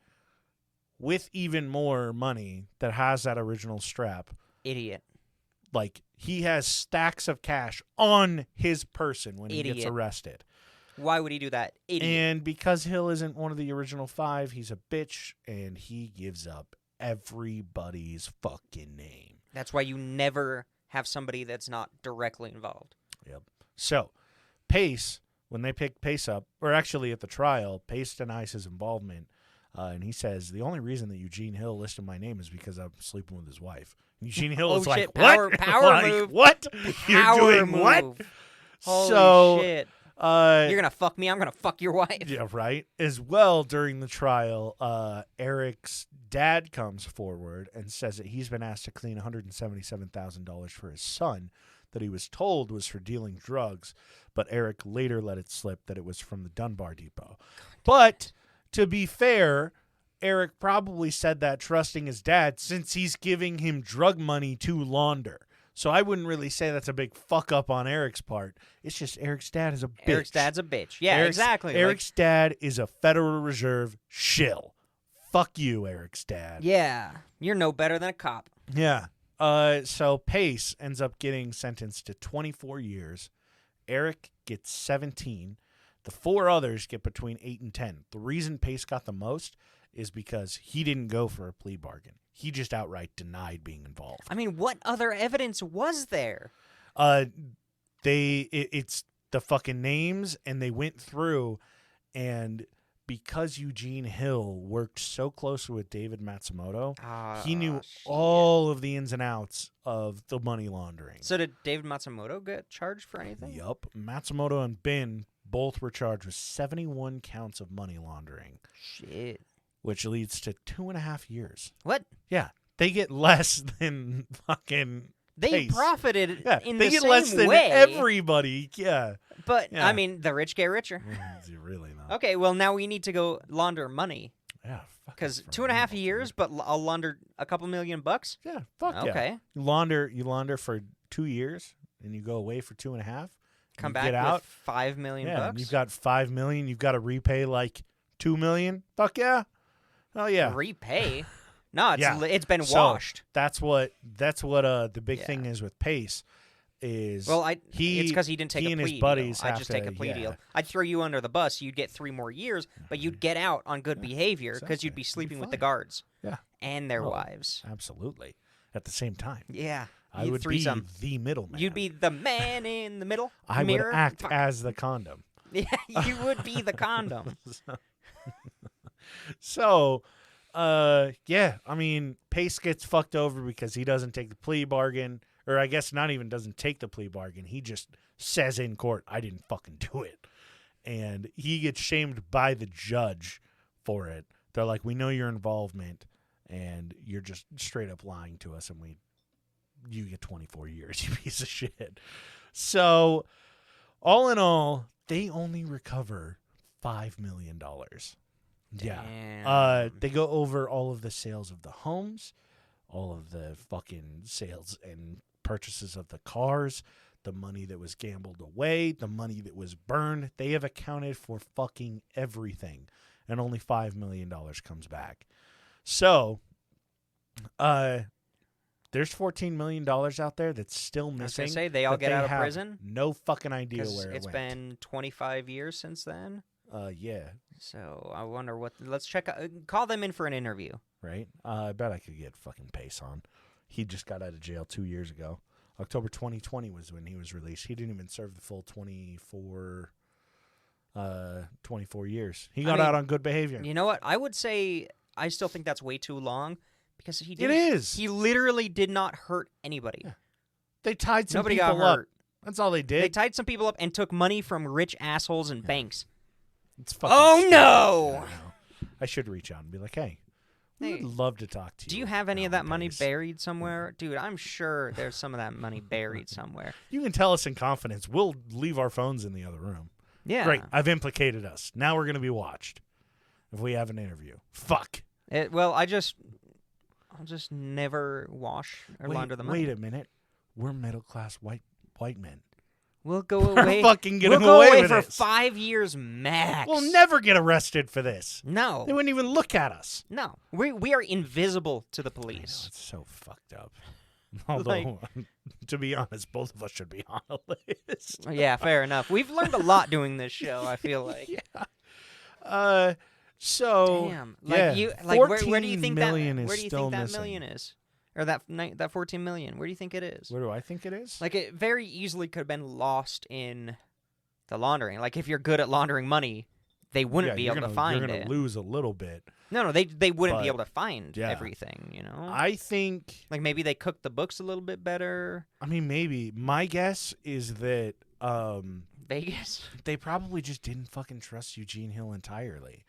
with even more money that has that original strap. Idiot. Like, he has stacks of cash on his person when he gets Idiot. arrested. Why would he do that? Idiot. And because Hill isn't one of the original 5, he's a bitch, and he gives up everybody's fucking name. That's why you never have somebody that's not directly involved. Yep. So, Pace, when they pick Pace up, or actually at the trial, Pace denies his involvement, and he says, the only reason that Eugene Hill listed my name is because I'm sleeping with his wife. And Eugene Hill is like, shit, what? power Like, move. what? You're Power doing move. what? Holy So, shit. You're gonna fuck me. I'm gonna fuck your wife. Yeah, right. As well, during the trial, Eric's dad comes forward and says that he's been asked to clean $177,000 for his son that he was told was for dealing drugs, but Eric later let it slip that it was from the Dunbar depot. But to be fair, Eric probably said that trusting his dad since he's giving him drug money to launder. So I wouldn't really say that's a big fuck up on Eric's part. It's just Eric's dad is a bitch. Eric's dad's a bitch. Yeah, exactly. Eric's dad is a Federal Reserve shill. Fuck you, Eric's dad. Yeah, you're no better than a cop. Yeah. So Pace ends up getting sentenced to 24 years. Eric gets 17. The 4 others get between 8 and 10. The reason Pace got the most is because he didn't go for a plea bargain. He just outright denied being involved. I mean, what other evidence was there? It's the fucking names, and they went through, and because Eugene Hill worked so closely with David Matsumoto, he knew all of the ins and outs of the money laundering. So did David Matsumoto get charged for anything? Yup. Matsumoto and Bin both were charged with 71 counts of money laundering. Shit. Which leads to 2.5 years. What? Yeah. They get less than fucking They Pace. profited in the they get same less than way. everybody. Yeah. But, Yeah. I mean, the rich get richer. Really not. Okay, well, now we need to go launder money. Yeah. Because 2.5 years, but I'll launder a couple $1 million. Yeah. Fuck yeah. Okay. You launder for 2 years, and you go away for 2.5. Come you back get out. with $5 million. Yeah. And you've got $5 million. You've got to repay like $2 million. Fuck yeah. Oh yeah. Repay? No, Yeah. it's been So, washed. That's what the big Yeah. thing is with Pace. Is Well, it's because he didn't take he a and plea his buddies deal. I'd have just take to- a plea yeah. deal. I'd throw you under the bus. You'd get 3 more years, but you'd get out on good behavior because you'd exactly. be You'd be sleeping with the fine. guards Yeah. and their Oh, wives. Absolutely. At the same time. Yeah. I You'd would threesome. be the middleman. You'd be the man in the middle. I mirror. would act Fuck. as the condom. Yeah, you would be the condom. So, yeah, I mean, Pace gets fucked over because he doesn't take the plea bargain, or I guess not even doesn't take the plea bargain. He just says in court, I didn't fucking do it. And he gets shamed by the judge for it. They're like, we know your involvement, and you're just straight up lying to us, and you get 24 years, you piece of shit. So, all in all, they only recover $5 million. Yeah. Damn. They go over all of the sales of the homes, all of the fucking sales and purchases of the cars, the money that was gambled away, the money that was burned. They have accounted for fucking everything, and only $5 million comes back. So, there's $14 million out there that's still missing. I was gonna say, they all that get out of have prison? No fucking idea 'Cause where it it's went. been 25 years since then. Yeah. So I wonder what. Let's check out. Call them in for an interview. Right? I bet I could get fucking Pace on. He just got out of jail 2 years ago. October 2020 was when he was released. He didn't even serve the full 24 years. He got out on good behavior. You know what? I would say I still think that's way too long because he It did. is. He literally did not hurt anybody. Yeah. They tied some Nobody people got up. hurt. That's all they did. They tied some people up and took money from rich assholes and banks. It's fucking Oh, stupid. no! Yeah, I know. I should reach out and be like, hey, we Hey, would love to talk to you. Do you have any of that money Pace. buried somewhere? Dude, I'm sure there's some of that money buried somewhere. You can tell us in confidence. We'll leave our phones in the other room. Yeah. Great. I've implicated us. Now we're going to be watched if we have an interview. Fuck. Well, I'll just never wash or launder the money. Wait a minute. We're middle-class white men. We'll go away. fucking getting we'll go away away with for this. 5 years max. We'll never get arrested for this. No. They wouldn't even look at us. No. We are invisible to the I know, police. it's so fucked up. Although, to be honest, both of us should be on a list. Yeah, fair enough. We've learned a lot doing this show, I feel like. Yeah. So Damn. yeah, Where do you think that million is where do you still think that missing. million is? Or that 14 million. Where do you think it is? Where do I think it is? Like, it very easily could have been lost in the laundering. Like, if you're good at laundering money, they wouldn't be able to find You're it. gonna lose a little bit. No, they wouldn't But, be able to find yeah. everything, you know? I think. Like, maybe they cooked the books a little bit better. I mean, maybe. My guess is that Vegas. They probably just didn't fucking trust Eugene Hill entirely.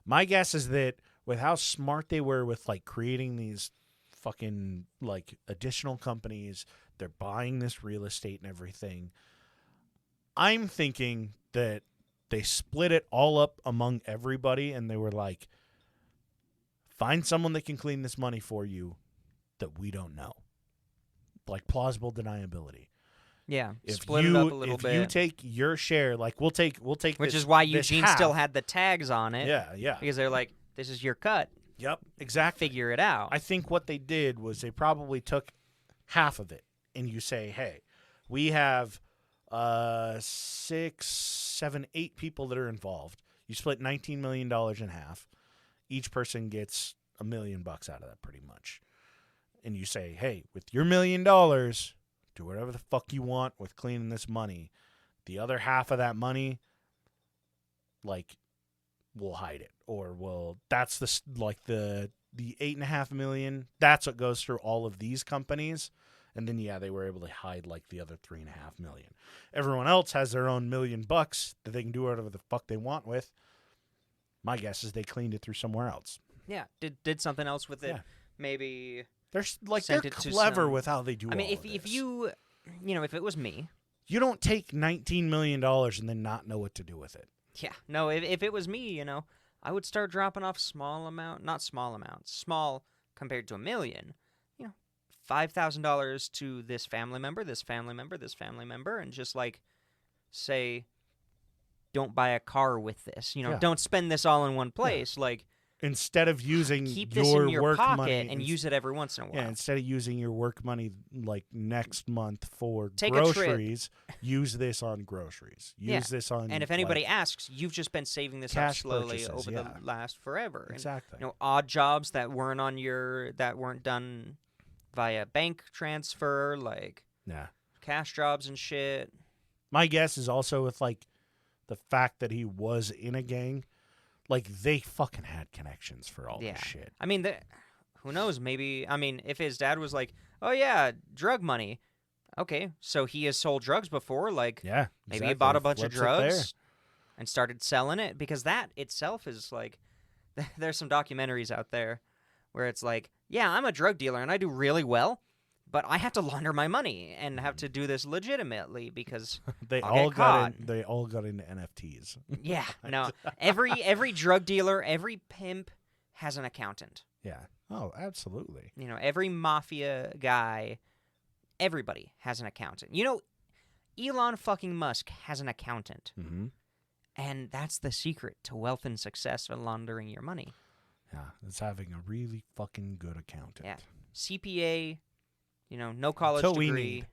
My guess is that with how smart they were with like creating these fucking like additional companies, they're buying this real estate and everything. I'm thinking that they split it all up among everybody and they were like, find someone that can clean this money for you that we don't know. Like plausible deniability. Yeah, split it up a little bit. If you take your share, like we'll take Which this, is why this Eugene half. still had the tags on it. Yeah. Because they're like, this is your cut. Yep, exactly. Figure it out. I think what they did was they probably took half of it, and you say, hey, we have 6, 7, 8 people that are involved. You split $19 million in half. Each person gets $1 million out of that pretty much. And you say, hey, with your $1 million, do whatever the fuck you want with cleaning this money. The other half of that money, like, we'll hide it. Or that's the $8.5 million. That's what goes through all of these companies. And then, yeah, they were able to hide like the other $3.5 million. Everyone else has their own $1 million that they can do whatever the fuck they want with. My guess is they cleaned it through somewhere else. Yeah, did something else with it. Yeah. Maybe They're sent it to clever some- with how they do. I mean, all of if this. you know, if it was me, you don't take $19 million and then not know what to do with it. yeah, no, if it was me, you know, I would start dropping off small compared to $1 million. You know, $5,000 to this family member, this family member, this family member, and just like say, don't buy a car with this. You know, Yeah. don't spend this all in one place. Like, Instead of using keep your this in your work pocket money and use it every once in a while. Yeah, instead of using your work money like next month for Take a trip. groceries, use this on groceries. Use this on. And if anybody asks, you've just been saving this up cash slowly purchases, over yeah. the last forever. And, Exactly. you know, odd jobs that weren't done via bank transfer, like Yeah. cash jobs and shit. My guess is also with like the fact that he was in a gang, like they fucking had connections for all Yeah. this shit. I mean, who knows? Maybe, I mean, if his dad was like, oh yeah, drug money. Okay, so he has sold drugs before. Like, Yeah. maybe he exactly. bought a bunch of Flips it there. drugs and started selling it, because that itself is like, there's some documentaries out there where it's like, yeah, I'm a drug dealer and I do really well, but I have to launder my money and have to do this legitimately because They I'll all get got caught. they all got into NFTs. yeah, no, every drug dealer, every pimp has an accountant. Yeah. Oh, absolutely. You know, every mafia guy, everybody has an accountant. You know, Elon fucking Musk has an accountant. Mm-hmm. And that's the secret to wealth and success for laundering your money. Yeah, it's having a really fucking good accountant. Yeah. CPA, you know, no college That's what degree. we need.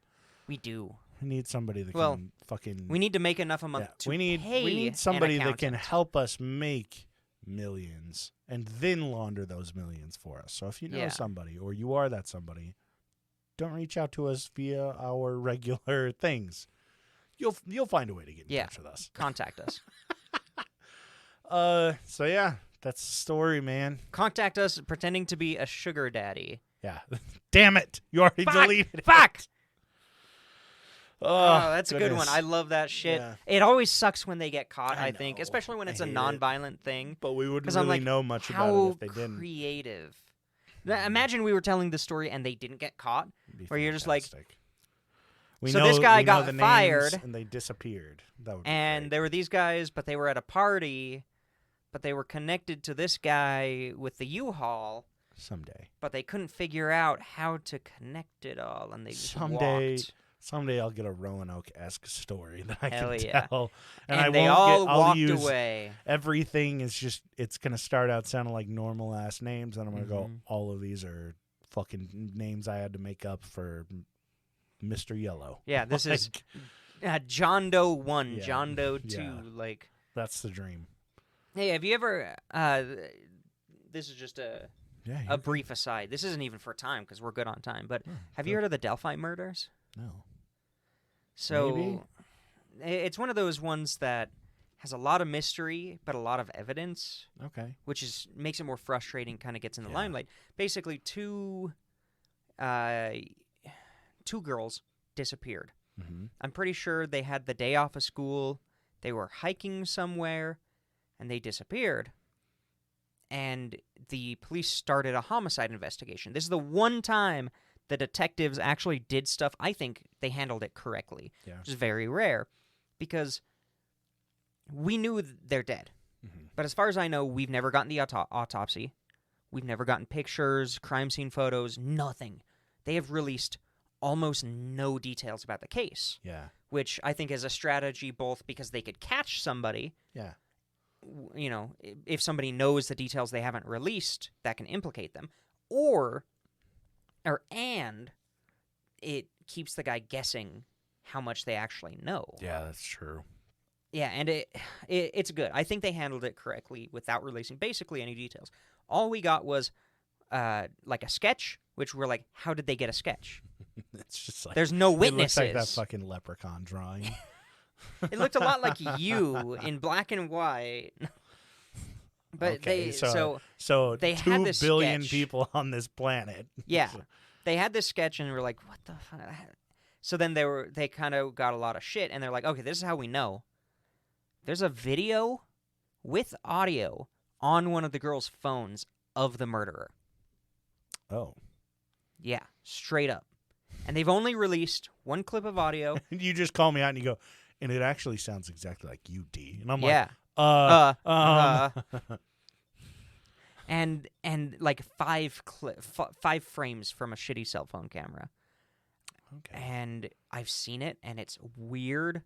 We do. We need somebody that Well, can fucking. We need to make enough a month yeah, to we need pay somebody an that can accountant. help us make millions and then launder those millions for us. So if you know Yeah. somebody or you are that somebody, don't reach out to us via our regular things. You'll find a way to get in Yeah. touch with us. Contact us. So yeah, that's the story, man. Contact us pretending to be a sugar daddy. Yeah. Damn it. You already Fuck! deleted it. Fuck! Oh, that's a good one. I love that shit. Yeah. It always sucks when they get caught, I I think, know. especially when I it's a hate it. non-violent thing. But we wouldn't 'Cause I'm really like, know much about it how if they didn't. creative. Imagine we were telling the story and they didn't get caught. It'd be where you're just like, fantastic. We so know, this guy we know got the names, fired, and they disappeared. That would be and great. there were these guys, but they were at a party, but they were connected to this guy with the U-Haul, Someday. but they couldn't figure out how to connect it all, and they just walked. Someday I'll get a Roanoke-esque story that I Hell can yeah. tell. And I they won't all I'll walked use away. Everything is just, it's going to start out sounding like normal ass names, and I'm going to go, Mhm. all of these are fucking names I had to make up for Mr. Yellow. Yeah, this is Like, John Doe 1, Yeah, John Doe 2, yeah. like... that's the dream. Hey, have you ever... this is just a brief aside. This isn't even for time, because we're good on time, but have you heard of the Delphi murders? No. So, Maybe. It's one of those ones that has a lot of mystery, but a lot of evidence, Okay. which makes it more frustrating, kind of gets in the Yeah. limelight. Basically, two girls disappeared. Mm-hmm. I'm pretty sure they had the day off of school. They were hiking somewhere, and they disappeared. And the police started a homicide investigation. This is the one time the detectives actually did stuff. I think they handled it correctly, which is very rare, because we knew they're dead. Mm-hmm. But as far as I know, we've never gotten the autopsy. We've never gotten pictures, crime scene photos, nothing. They have released almost no details about the case. Yeah. Which I think is a strategy, both because they could catch somebody. Yeah. You know, if somebody knows the details they haven't released, that can implicate them. And it keeps the guy guessing how much they actually know. Yeah, that's true. Yeah, and it's good. I think they handled it correctly without releasing basically any details. All we got was like a sketch, which we're like, how did they get a sketch? It's just like there's no witnesses. It looks like that fucking leprechaun drawing. It looked a lot like you in black and white. But okay, so they 2 had this billion sketch. people on this planet. Yeah. They had this sketch and we're like, what the fuck? So then they kind of got a lot of shit and they're like, okay, this is how we know. There's a video with audio on one of the girls' phones of the murderer. Oh. Yeah, straight up. And they've only released one clip of audio. You just call me out and you go, and it actually sounds exactly like you, D. And I'm Yeah. like, And like 5 frames from a shitty cell phone camera. Okay. And I've seen it, and it's weird,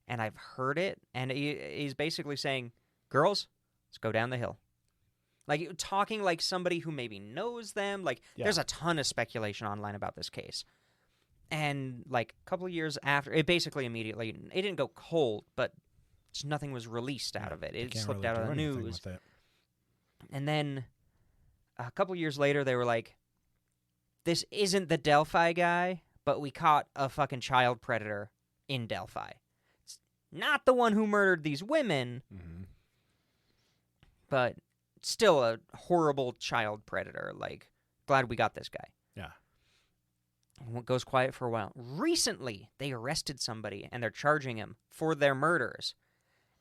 and I've heard it, and he's basically saying, girls, let's go down the hill. Like, talking like somebody who maybe knows them. Like, there's a ton of speculation online about this case. And, like, a couple of years after, it basically immediately, it didn't go cold, but just nothing was released out of it. It slipped out of the news. And then a couple years later, they were like, this isn't the Delphi guy, but we caught a fucking child predator in Delphi. It's not the one who murdered these women, but still a horrible child predator. Like, glad we got this guy. Yeah. It goes quiet for a while. Recently, they arrested somebody, and they're charging him for their murders.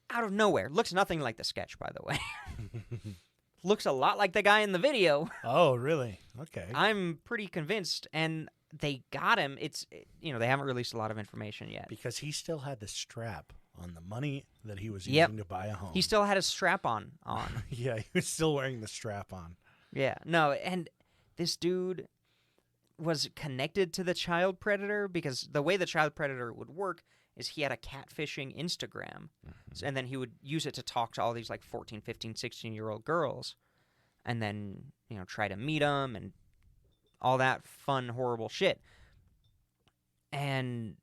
Out of nowhere. Looks nothing like the sketch, by the way. Looks a lot like the guy in the video. Oh, really? Okay. I'm pretty convinced, and they got him. They haven't released a lot of information yet. Because he still had the strap on the money that he was using to buy a home. He still had a strap on. Yeah, he was still wearing the strap on. Yeah, no, and this dude was connected to the child predator because the way the child predator would work is he had a catfishing Instagram, and then he would use it to talk to all these like 14, 15, 16-year-old girls, and then, try to meet them and all that fun, horrible shit. And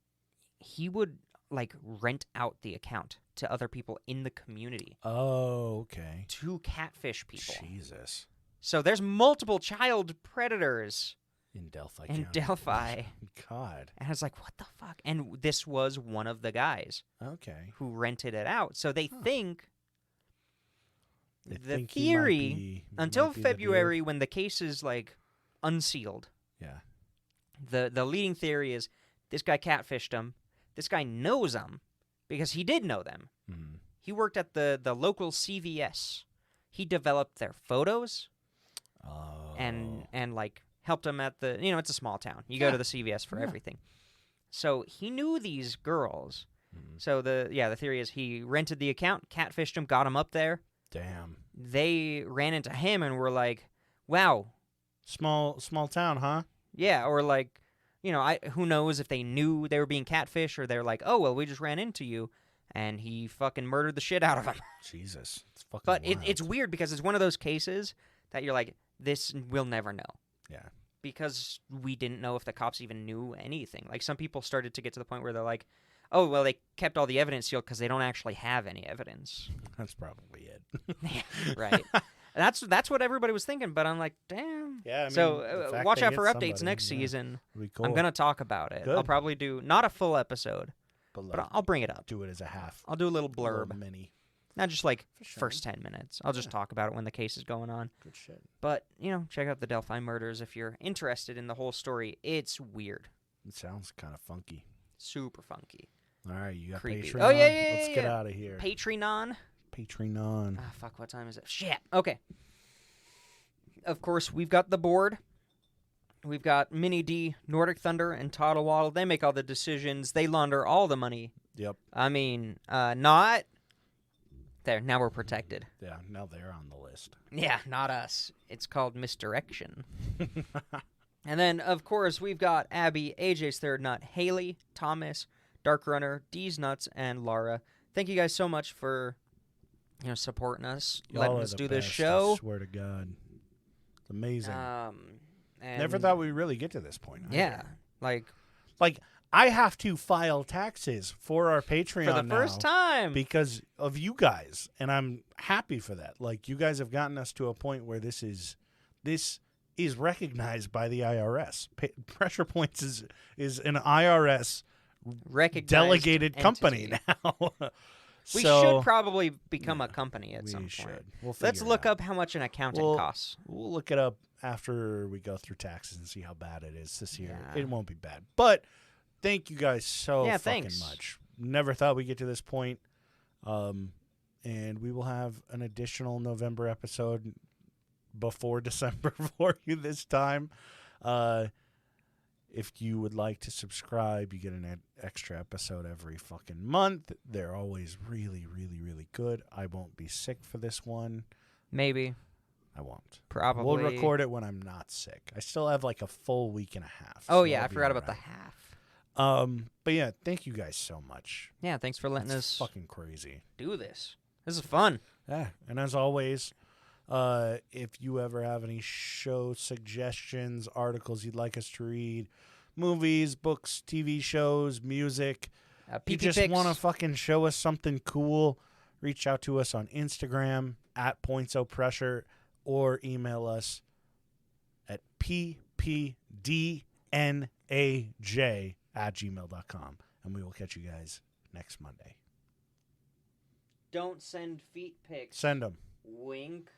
he would like rent out the account to other people in the community. Oh, okay. To catfish people. Jesus. So there's multiple child predators in Delphi. God. And I was like, what the fuck? And this was one of the guys. Okay. Who rented it out. So they think the think theory until February when the case is like unsealed. Yeah. The leading theory is this guy catfished him. This guy knows them because he did know them. Mm-hmm. He worked at the local CVS. He developed their photos. And like helped them at the, it's a small town. You go to the CVS for everything. So he knew these girls. Mm-hmm. So the theory is he rented the account, catfished them, got them up there. Damn. They ran into him and were like, wow. Small town, huh? Yeah, or like, who knows if they knew they were being catfished or they're like, oh, well, we just ran into you. And he fucking murdered the shit out of them. Jesus. It's fucking But wild. it's weird because it's one of those cases that you're like, this we'll never know. Yeah. Because we didn't know if the cops even knew anything. Like, some people started to get to the point where they're like, oh, well, they kept all the evidence sealed because they don't actually have any evidence. That's probably it. Yeah, right. That's what everybody was thinking, but I'm like, damn. Yeah, I mean, so watch out for updates next yeah, season. cool. I'm going to talk about it. Good. I'll probably do, not a full episode, but I'll bring it up. Do it as a half. I'll do a little blurb. A mini. Not just like first 10 minutes. I'll just talk about it when the case is going on. Good shit. But, check out the Delphi murders if you're interested in the whole story. It's weird. It sounds kind of funky. Super funky. All right, you got Creepy. Patreon. Oh, yeah. Let's get out of here. Patreon. Patreon. Ah, fuck, what time is it? Shit. Okay. Of course, we've got the board. We've got Mini D, Nordic Thunder, and Toddle Waddle. They make all the decisions. They launder all the money. Yep. I mean, not... There, now we're protected. Yeah, now they're on the list. Yeah, not us. It's called misdirection. And then, of course, we've got Abby, AJ's Third Nut, Haley, Thomas, Dark Runner, D's Nuts, and Lara. Thank you guys so much for, supporting us, letting us do this show. I swear to God. It's amazing. And Never thought we'd really get to this point. Yeah. Like, I have to file taxes for our Patreon for the first time. because of you guys, and I'm happy for that. Like, you guys have gotten us to a point where this is recognized by the IRS. Pressure Points is an IRS recognized delegated company now. We should probably become a company at some point. Should. We'll Let's figure it look out. up how much an accountant costs. We'll look it up after we go through taxes and see how bad it is this year. Yeah. It won't be bad. But thank you guys so fucking thanks. much. Never thought we'd get to this point. And we will have an additional November episode before December for you this time. If you would like to subscribe, you get an extra episode every fucking month. They're always really, really, really good. I won't be sick for this one. Maybe. I won't. Probably. We'll record it when I'm not sick. I still have like a full week and a half. Oh, so yeah. I'll I be forgot about alright. the half. But yeah, thank you guys so much. Yeah, thanks for letting It's us fucking crazy. do this. This is fun. Yeah, and as always, if you ever have any show suggestions, articles you'd like us to read, movies, books, TV shows, music, you just want to fucking show us something cool, reach out to us on Instagram at PointsOPressure or email us at ppdnaj@gmail.com, and we will catch you guys next Monday. Don't send feet pics. Send them. Wink.